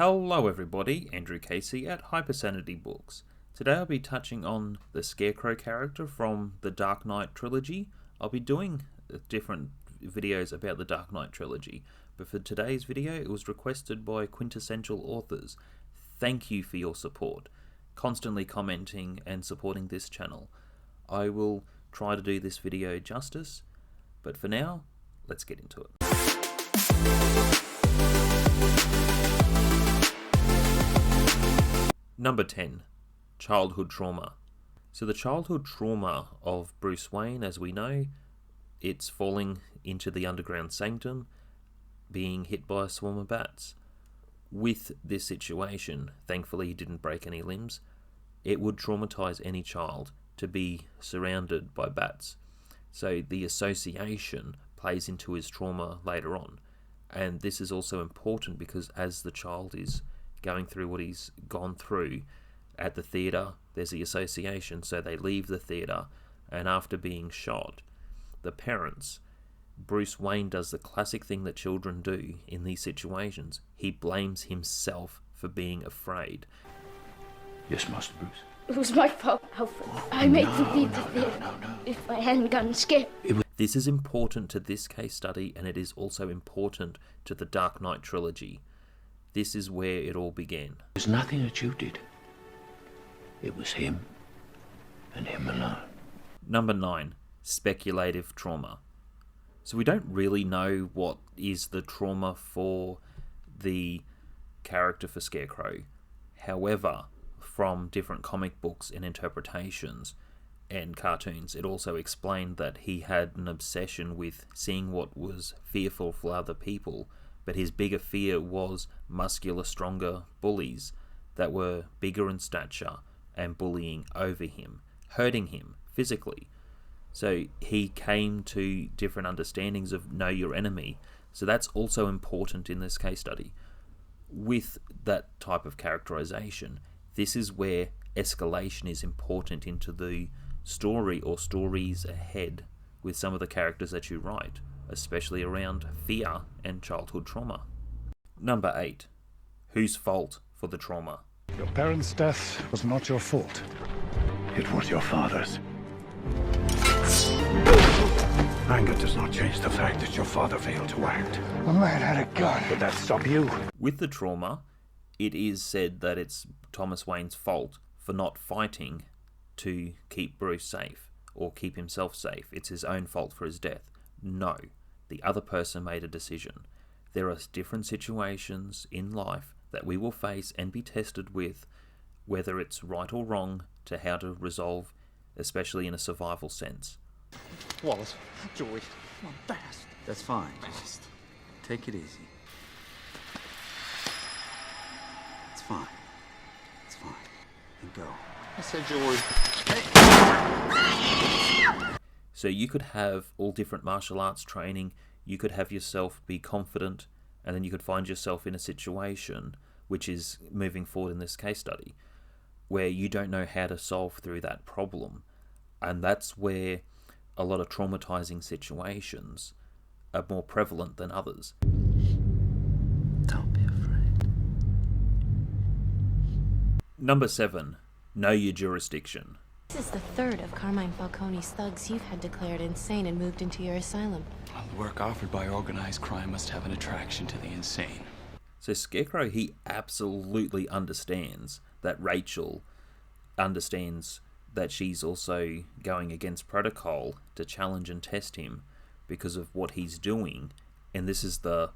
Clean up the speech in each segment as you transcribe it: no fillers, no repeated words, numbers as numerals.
Hello everybody, Andrew Casey at Hypersanity Books. Today I'll be touching on the Scarecrow character from the Dark Knight trilogy. I'll be doing different videos about the Dark Knight trilogy, but for today's video it was requested by quintessential authors. Thank you for your support, constantly commenting and supporting this channel. I will try to do this video justice, but for now, let's get into it. Number 10. Childhood trauma. So the childhood trauma of Bruce Wayne, as we know, it's falling into the underground sanctum, being hit by a swarm of bats. With this situation, thankfully he didn't break any limbs. It would traumatize any child to be surrounded by bats. So the association plays into his trauma later on. And this is also important because as the child is going through what he's gone through at the theatre, there's the association, so they leave the theatre, and after being shot, the parents, Bruce Wayne does the classic thing that children do in these situations. He blames himself for being afraid. Yes, Master Bruce? It was my fault, Alfred. I made them leave the theatre. If I hadn't gotten scared. This is important to this case study, and it is also important to the Dark Knight trilogy. This is where it all began. It was nothing that you did. It was him, and him alone. Number 9. Speculative trauma. So we don't really know what is the trauma for the character for Scarecrow. However, from different comic books and interpretations and cartoons, it also explained that he had an obsession with seeing what was fearful for other people, but his bigger fear was muscular, stronger bullies that were bigger in stature and bullying over him, hurting him physically. So he came to different understandings of know your enemy. So that's also important in this case study. With that type of characterization, this is where escalation is important into the story or stories ahead with some of the characters that you write, especially around fear and childhood trauma. Number 8. Whose fault for the trauma? Your parents' death was not your fault. It was your father's. Anger does not change the fact that your father failed to act. The man had a gun. Would that stop you? With the trauma, it is said that it's Thomas Wayne's fault for not fighting to keep Bruce safe or keep himself safe. It's his own fault for his death. No, the other person made a decision. There are different situations in life that we will face and be tested with, whether it's right or wrong, to how to resolve, especially in a survival sense. Wallace, Joey, come on, fast. That's fine. Just take it easy. It's fine. It's fine. And go. I said Joey. So you could have all different martial arts training, you could have yourself be confident, and then you could find yourself in a situation, which is moving forward in this case study, where you don't know how to solve through that problem. And that's where a lot of traumatizing situations are more prevalent than others. Don't be afraid. Number 7. Know your jurisdiction. This is the third of Carmine Falcone's thugs you've had declared insane and moved into your asylum. Well, the work offered by organized crime must have an attraction to the insane. So Scarecrow, he absolutely understands that Rachel understands that she's also going against protocol to challenge and test him because of what he's doing. And this is the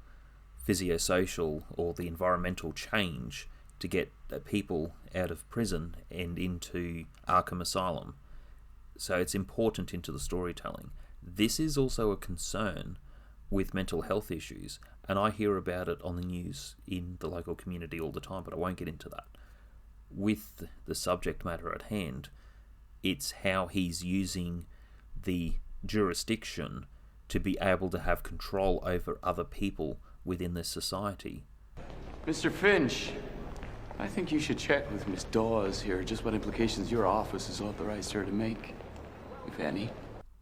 physiosocial or the environmental change to get people out of prison and into Arkham Asylum. So it's important into the storytelling. This is also a concern with mental health issues, and I hear about it on the news in the local community all the time, but I won't get into that. With the subject matter at hand, it's how he's using the jurisdiction to be able to have control over other people within this society. Mr. Finch, I think you should check with Miss Dawes here just what implications your office has authorized her to make, if any.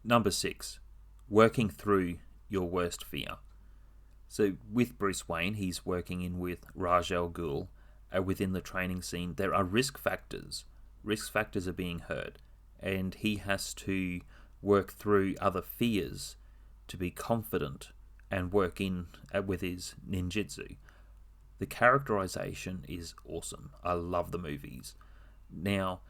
Number 6. Working through your worst fear. So with Bruce Wayne, he's working in with Ra's al Ghul. Within the training scene, there are risk factors. Risk factors are being heard, and he has to work through other fears to be confident and work in with his ninjutsu. The characterization is awesome. I love the movies. Now,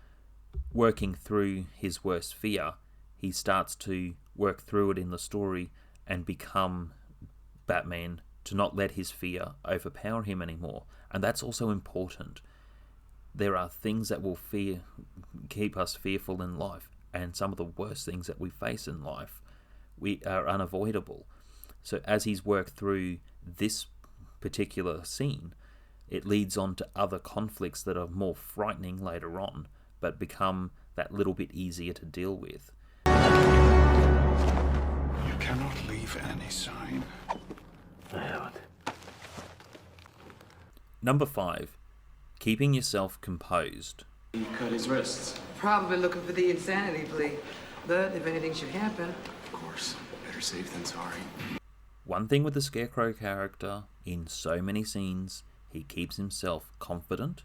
working through his worst fear, he starts to work through it in the story and become Batman, to not let his fear overpower him anymore. And that's also important. There are things that will keep us fearful in life, and some of the worst things that we face in life are unavoidable. So as he's worked through this particular scene, it leads on to other conflicts that are more frightening later on, but become that little bit easier to deal with. You cannot leave any sign. I haven't. Number 5. Keeping yourself composed. He cut his wrists. Probably looking for the insanity plea. But if anything should happen... Of course. Better safe than sorry. One thing with the Scarecrow character, in so many scenes, he keeps himself confident.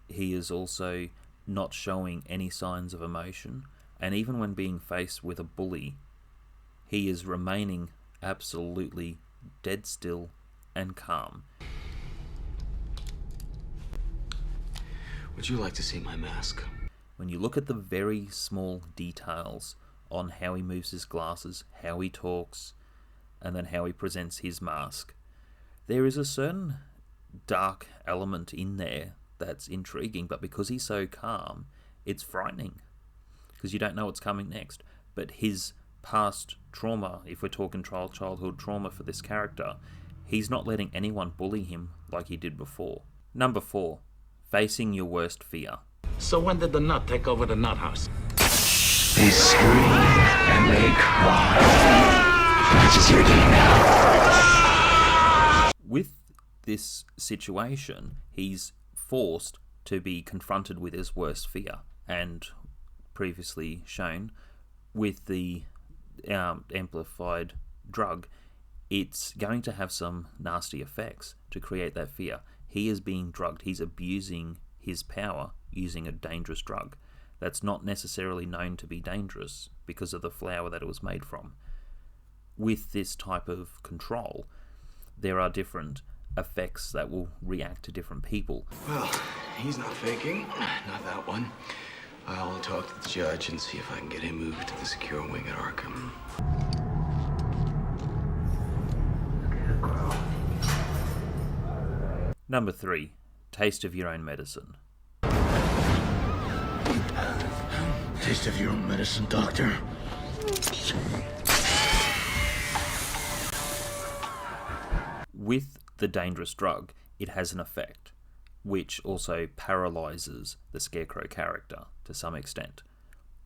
He is also not showing any signs of emotion. And even when being faced with a bully, he is remaining absolutely dead still and calm. Would you like to see my mask? When you look at the very small details on how he moves his glasses, how he talks, and then how he presents his mask, there is a certain dark element in there that's intriguing, but because he's so calm, it's frightening, because you don't know what's coming next. But his past trauma, if we're talking childhood trauma for this character, he's not letting anyone bully him like he did before. Number 4. Facing your worst fear. So when did the nut take over the nut house? They scream and they cry. That is your day now. With this situation, he's forced to be confronted with his worst fear, and previously shown with the amplified drug, it's going to have some nasty effects to create that fear. He is being drugged. He's abusing his power using a dangerous drug that's not necessarily known to be dangerous because of the flower that it was made from. With this type of control, there are different effects that will react to different people. Well, he's not faking. Not that one. I'll talk to the judge and see if I can get him moved to the secure wing at Arkham. Number 3. Taste of your own medicine. Taste of your own medicine, Doctor. With the dangerous drug, it has an effect, which also paralyzes the Scarecrow character to some extent.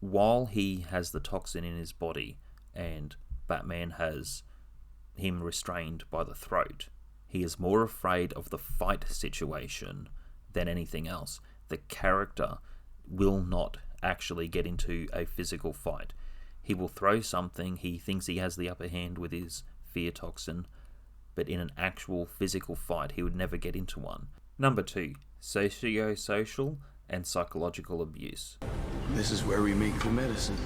While he has the toxin in his body and Batman has him restrained by the throat, he is more afraid of the fight situation than anything else. The character will not actually get into a physical fight. He will throw something, he thinks he has the upper hand with his fear toxin, but in an actual physical fight, he would never get into one. Number 2, socio-social and psychological abuse. This is where we make the medicine.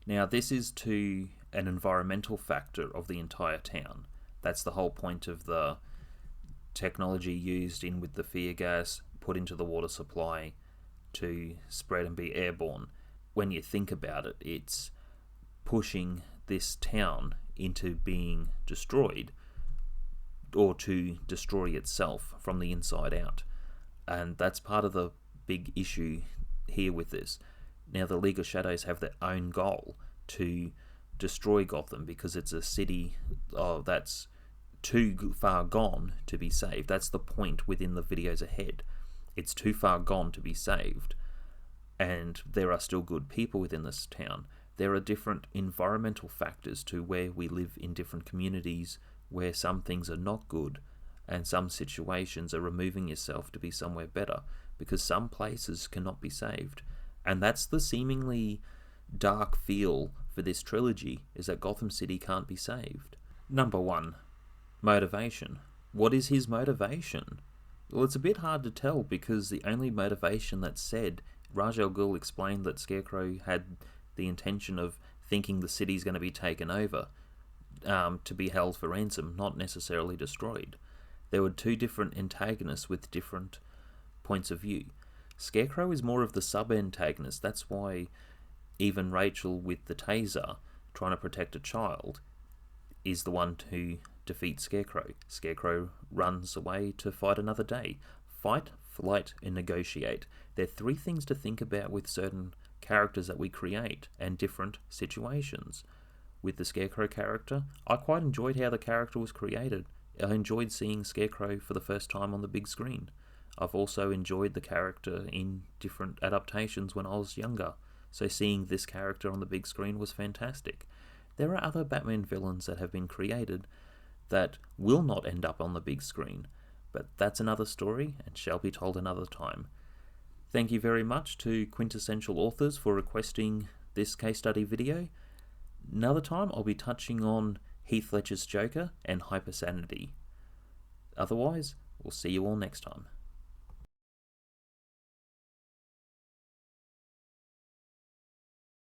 Now, this is to an environmental factor of the entire town. That's the whole point of the technology used in with the fear gas put into the water supply to spread and be airborne. When you think about it, it's pushing this town into being destroyed, or to destroy itself from the inside out. And that's part of the big issue here with this. Now, the League of Shadows have their own goal to destroy Gotham because it's a city that's too far gone to be saved. That's the point within the videos ahead. It's too far gone to be saved. And there are still good people within this town. There are different environmental factors to where we live in different communities where some things are not good and some situations are removing yourself to be somewhere better because some places cannot be saved. And that's the seemingly dark feel for this trilogy is that Gotham City can't be saved. Number 1. Motivation. What is his motivation? Well, it's a bit hard to tell because the only motivation that's said, Ra's al Ghul explained that Scarecrow had the intention of thinking the city's going to be taken over, to be held for ransom, not necessarily destroyed. There were 2 different antagonists with different points of view. Scarecrow is more of the sub-antagonist. That's why even Rachel with the taser, trying to protect a child, is the one to defeat Scarecrow. Scarecrow runs away to fight another day. Fight, flight, and negotiate. They're 3 things to think about with certain characters that we create and different situations. With the Scarecrow character, I quite enjoyed how the character was created. I enjoyed seeing Scarecrow for the first time on the big screen. I've also enjoyed the character in different adaptations when I was younger, so seeing this character on the big screen was fantastic. There are other Batman villains that have been created that will not end up on the big screen, but that's another story and shall be told another time. Thank you very much to Quintessential Authors for requesting this case study video. Another time I'll be touching on Heath Ledger's Joker and Hypersanity. Otherwise, we'll see you all next time.